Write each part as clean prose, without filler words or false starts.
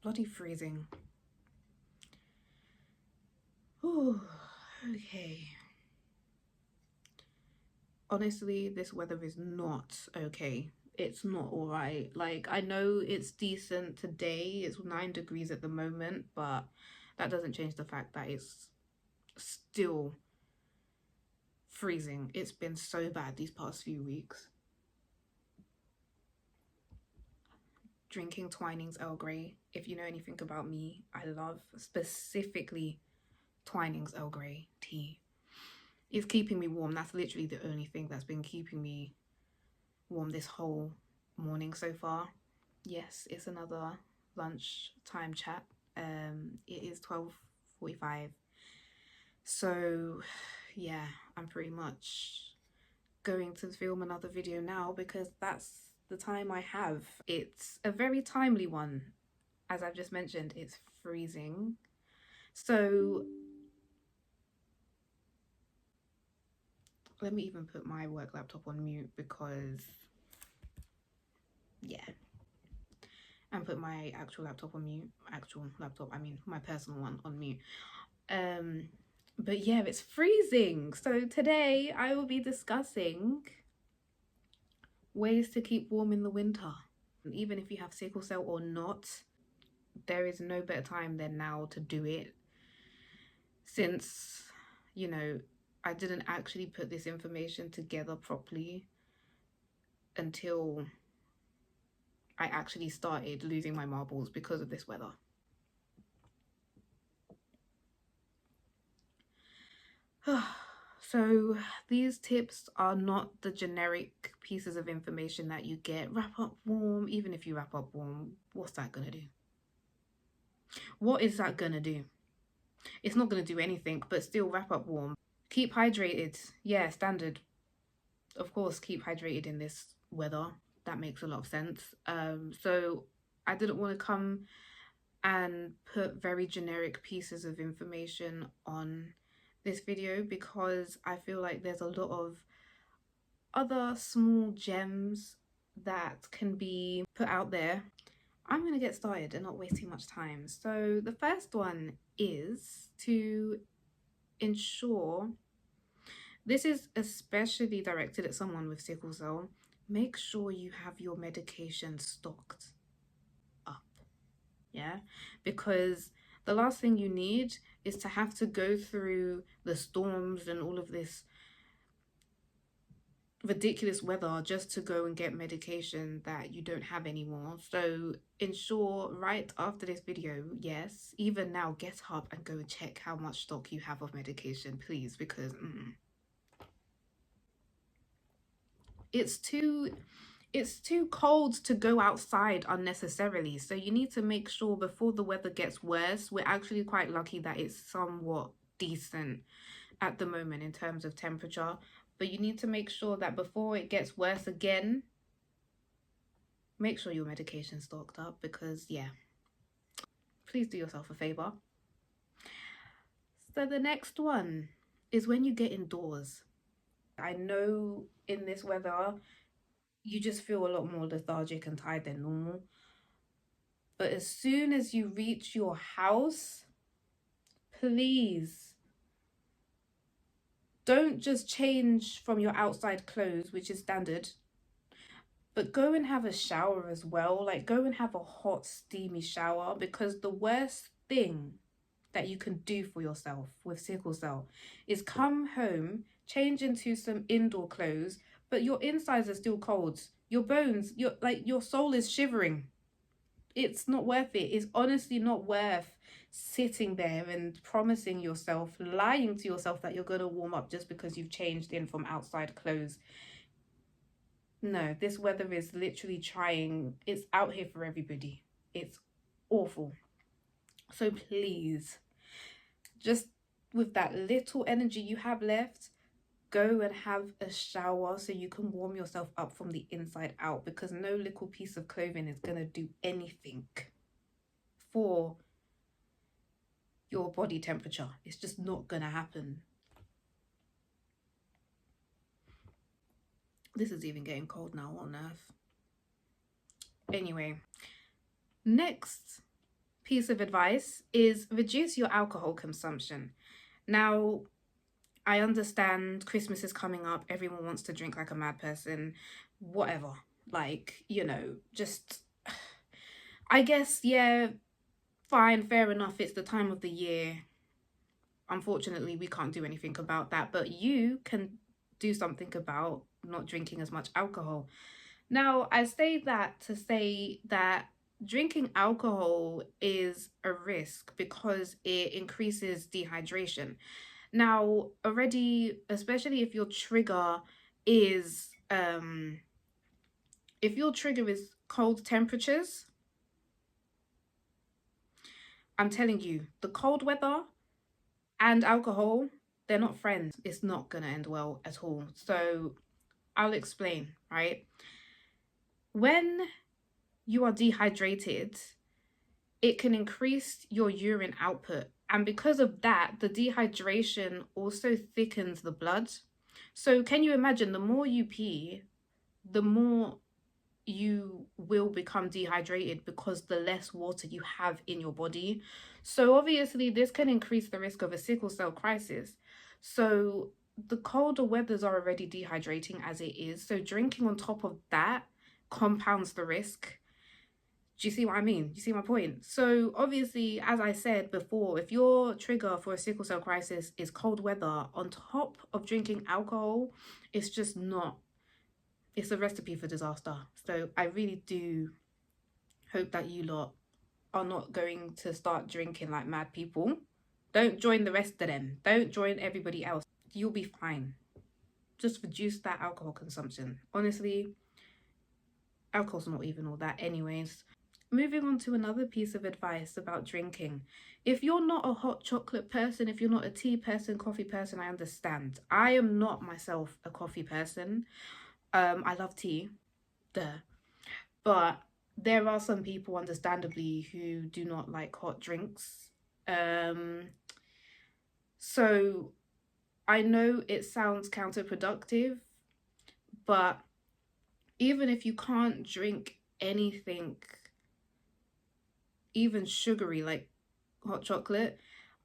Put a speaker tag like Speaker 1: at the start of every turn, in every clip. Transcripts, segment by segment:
Speaker 1: bloody freezing. Ooh, okay. Honestly, this weather is not okay. It's not all right. Like, I know it's decent today. It's 9 degrees at the moment, but that doesn't change the fact that it's still freezing. It's been so bad these past few weeks. Drinking Twinings Earl Grey. If you know anything about me, I love specifically Twinings Earl Grey tea. It's keeping me warm. That's literally the only thing that's been keeping me warm this whole morning so far. Yes, it's another lunchtime chat. It is 12:45. So yeah, I'm pretty much going to film another video now because that's the time I have. It's a very timely one. As I've just mentioned, it's freezing. So let me even put my work laptop on mute because, yeah, and put my actual laptop on mute. Actual laptop, I mean my personal one on mute. But yeah, it's freezing. So today I will be discussing ways to keep warm in the winter. Even if you have sickle cell or not, there is no better time than now to do it. Since, you know, I didn't actually put this information together properly until I actually started losing my marbles because of this weather. So these tips are not the generic pieces of information that you get. Wrap up warm. Even if you wrap up warm, what's that gonna do? What is that gonna do? It's not gonna do anything, but still wrap up warm. Keep hydrated. Yeah, standard. Of course, keep hydrated in this weather. That makes a lot of sense. So I didn't want to come and put very generic pieces of information on this video because I feel like there's a lot of other small gems that can be put out there. I'm going to get started and not waste too much time. So the first one is to ensure, this is especially directed at someone with sickle cell, make sure you have your medication stocked up. Yeah, because the last thing you need is to have to go through the storms and all of this ridiculous weather just to go and get medication that you don't have anymore. So ensure right after this video, yes, even now, get up and go and check how much stock you have of medication, please, because it's too cold to go outside unnecessarily. So you need to make sure before the weather gets worse. We're actually quite lucky that it's somewhat decent at the moment in terms of temperature, but you need to make sure that before it gets worse again, make sure your medication's stocked up because, yeah, please do yourself a favor. So the next one is when you get indoors. I know in this weather, you just feel a lot more lethargic and tired than normal. But as soon as you reach your house, please don't just change from your outside clothes, which is standard, but go and have a shower as well. Like, go and have a hot, steamy shower, because the worst thing that you can do for yourself with sickle cell is come home, change into some indoor clothes, but your insides are still cold. Your bones, your soul is shivering. It's not worth it. It's honestly not worth sitting there and promising yourself, lying to yourself that you're going to warm up just because you've changed in from outside clothes. No, this weather is literally trying. It's out here for everybody. It's awful. So please, just with that little energy you have left, go and have a shower so you can warm yourself up from the inside out, because no little piece of clothing is going to do anything for your body temperature. It's just not going to happen. This is even getting cold now. What on earth? Anyway, next piece of advice is reduce your alcohol consumption. Now, I understand Christmas is coming up, everyone wants to drink like a mad person, whatever. Like, just, I guess, yeah, fine, fair enough, it's the time of the year. Unfortunately, we can't do anything about that, but you can do something about not drinking as much alcohol. Now, I say that to say that drinking alcohol is a risk because it increases dehydration. Now, already, especially is if your trigger is cold temperatures, I'm telling you, the cold weather and alcohol, they're not friends. It's not gonna end well at all. So I'll explain, right? When you are dehydrated, it can increase your urine output. And because of that, the dehydration also thickens the blood. So can you imagine, the more you pee, the more you will become dehydrated because the less water you have in your body. So obviously this can increase the risk of a sickle cell crisis. So the colder weathers are already dehydrating as it is. So drinking on top of that compounds the risk. Do you see what I mean? Do you see my point? So obviously, as I said before, if your trigger for a sickle cell crisis is cold weather on top of drinking alcohol, it's just not, it's a recipe for disaster. So I really do hope that you lot are not going to start drinking like mad people. Don't join the rest of them. Don't join everybody else. You'll be fine. Just reduce that alcohol consumption. Honestly, alcohol's not even all that anyways. Moving on to another piece of advice about drinking. If you're not a hot chocolate person, if you're not a tea person, coffee person, I understand. I am not myself a coffee person. I love tea, duh. But there are some people, understandably, who do not like hot drinks. So I know it sounds counterproductive, but even if you can't drink anything even sugary like hot chocolate,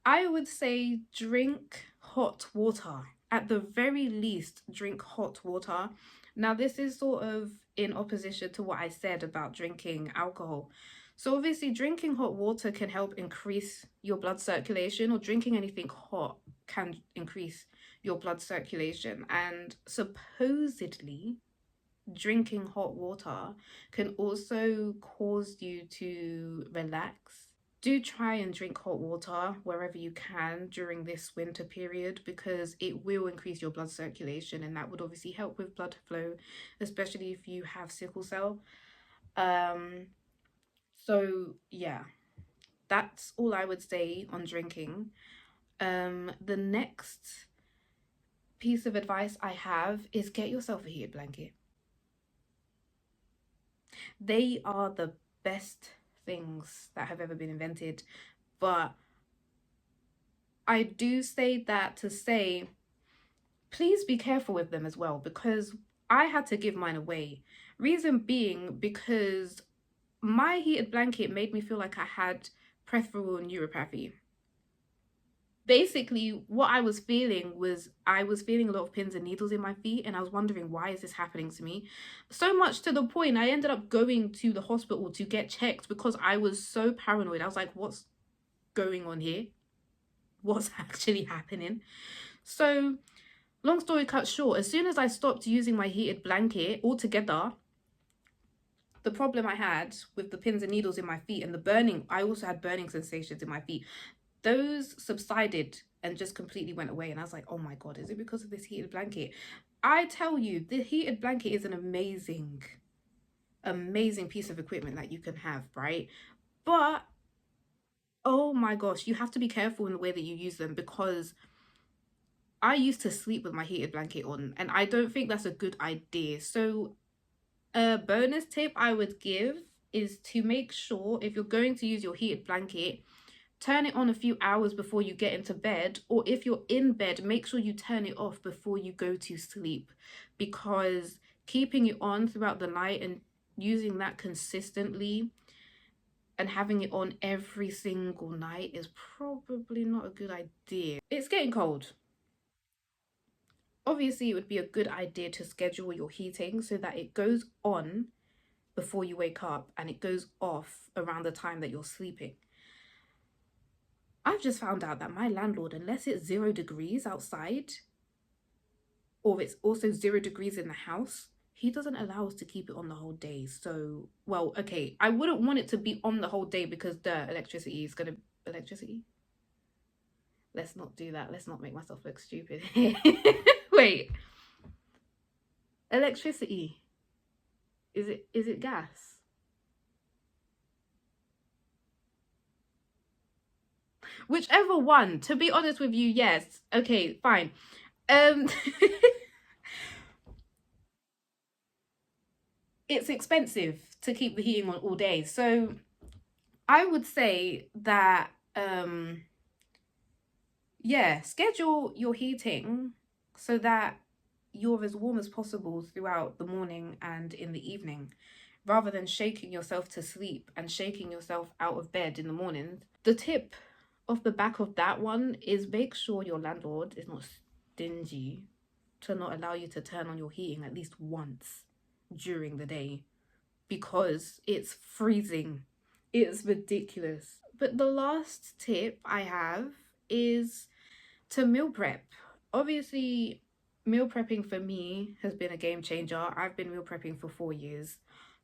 Speaker 1: I would say drink hot water. At the very least, drink hot water. Now, this is sort of in opposition to what I said about drinking alcohol. So obviously, drinking hot water can help increase your blood circulation, or drinking anything hot can increase your blood circulation. And supposedly, drinking hot water can also cause you to relax. Do try and drink hot water wherever you can during this winter period, because it will increase your blood circulation, and that would obviously help with blood flow, especially if you have sickle cell. So yeah, that's all I would say on drinking. The next piece of advice I have is get yourself a heated blanket. They are the best things that have ever been invented. But I do say that to say, please be careful with them as well, because I had to give mine away. Reason being, because my heated blanket made me feel like I had peripheral neuropathy. Basically, what I was feeling was I was feeling a lot of pins and needles in my feet, and I was wondering, why is this happening to me? So much to the point I ended up going to the hospital to get checked because I was so paranoid. I was like, what's going on here? What's actually happening? So long story cut short, as soon as I stopped using my heated blanket altogether, the problem I had with the pins and needles in my feet and the burning, I also had burning sensations in my feet, those subsided and just completely went away. And I was like, oh my God, is it because of this heated blanket? I tell you, the heated blanket is an amazing piece of equipment that you can have, right? But oh my gosh, you have to be careful in the way that you use them, because I used to sleep with my heated blanket on, and I don't think that's a good idea. So a bonus tip I would give is to make sure, if you're going to use your heated blanket, turn it on a few hours before you get into bed, or if you're in bed, make sure you turn it off before you go to sleep, because keeping it on throughout the night and using that consistently and having it on every single night is probably not a good idea. It's getting cold. Obviously, it would be a good idea to schedule your heating so that it goes on before you wake up and it goes off around the time that you're sleeping. I've just found out that my landlord, unless it's 0 degrees outside, or it's also 0 degrees in the house, he doesn't allow us to keep it on the whole day. So, well, okay, I wouldn't want it to be on the whole day because the electricity is gonna... Electricity? Let's not do that. Let's not make myself look stupid. Wait. Electricity. Is it gas? Whichever one. To be honest with you, yes. Okay, fine. It's expensive to keep the heating on all day. So I would say that yeah, schedule your heating so that you're as warm as possible throughout the morning and in the evening, rather than shaking yourself to sleep and shaking yourself out of bed in the morning. The tip off the back of that one is make sure your landlord is not stingy to not allow you to turn on your heating at least once during the day, because it's freezing. It's ridiculous. But the last tip I have is to meal prep. Obviously, meal prepping for me has been a game changer. I've been meal prepping for 4 years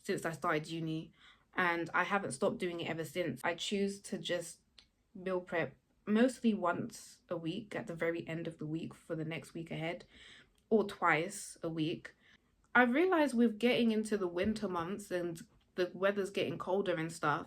Speaker 1: since I started uni, and I haven't stopped doing it ever since. I choose to just meal prep mostly once a week at the very end of the week for the next week ahead, or twice a week. I realized with getting into the winter months and the weather's getting colder and stuff,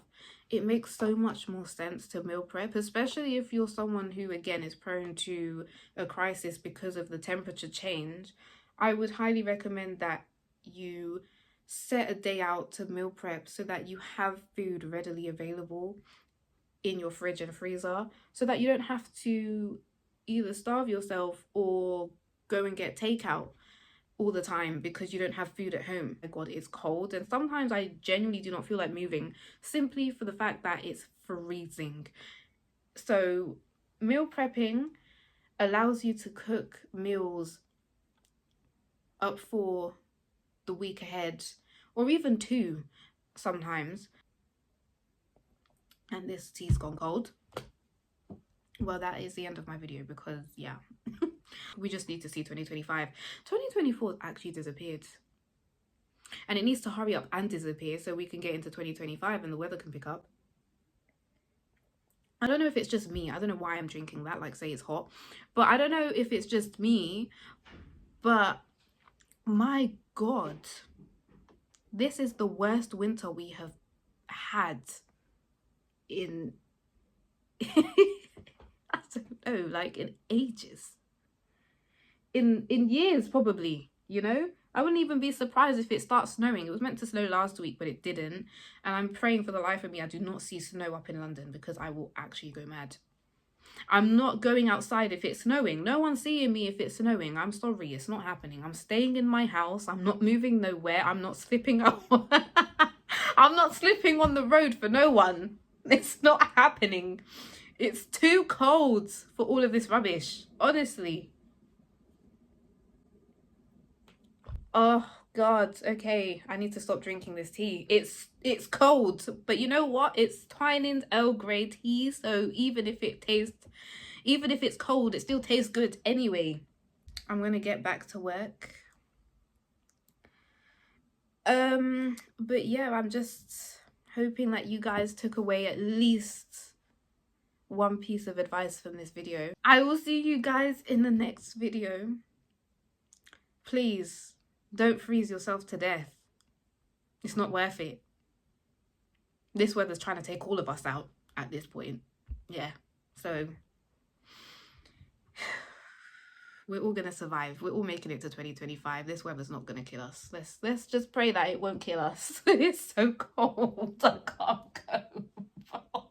Speaker 1: it makes so much more sense to meal prep, especially if you're someone who, again, is prone to a crisis because of the temperature change. I would highly recommend that you set a day out to meal prep so that you have food readily available in your fridge and freezer, so that you don't have to either starve yourself or go and get takeout all the time because you don't have food at home. My God, it's cold, and sometimes I genuinely do not feel like moving simply for the fact that it's freezing. So meal prepping allows you to cook meals up for the week ahead, or even 2 sometimes. And this tea's gone cold. Well, that is the end of my video because, yeah, we just need to see 2025. 2024 actually disappeared. And it needs to hurry up and disappear so we can get into 2025 and the weather can pick up. I don't know if it's just me. I don't know why I'm drinking that, like say it's hot. But I don't know if it's just me. But my God, this is the worst winter we have had in... I don't know, like in ages. In years, probably, you know? I wouldn't even be surprised if it starts snowing. It was meant to snow last week, but it didn't. And I'm praying for the life of me I do not see snow up in London, because I will actually go mad. I'm not going outside if it's snowing. No one's seeing me if it's snowing. I'm sorry, it's not happening. I'm staying in my house. I'm not moving nowhere. I'm not slipping out. I'm not slipping on the road for no one. It's not happening. It's too cold for all of this rubbish, honestly. Oh God, okay, I need to stop drinking this tea. It's cold, but you know what? It's Twinings Earl Grey tea, so even if it's cold, it still tastes good anyway. I'm gonna get back to work. But yeah, I'm just hoping that you guys took away at least one piece of advice from this video. I will see you guys in the next video. Please don't freeze yourself to death. It's not worth it. This weather's trying to take all of us out at this point. Yeah, so we're all gonna survive. We're all making it to 2025. This weather's not gonna kill us. Let's just pray that it won't kill us. It's so cold. I can't go.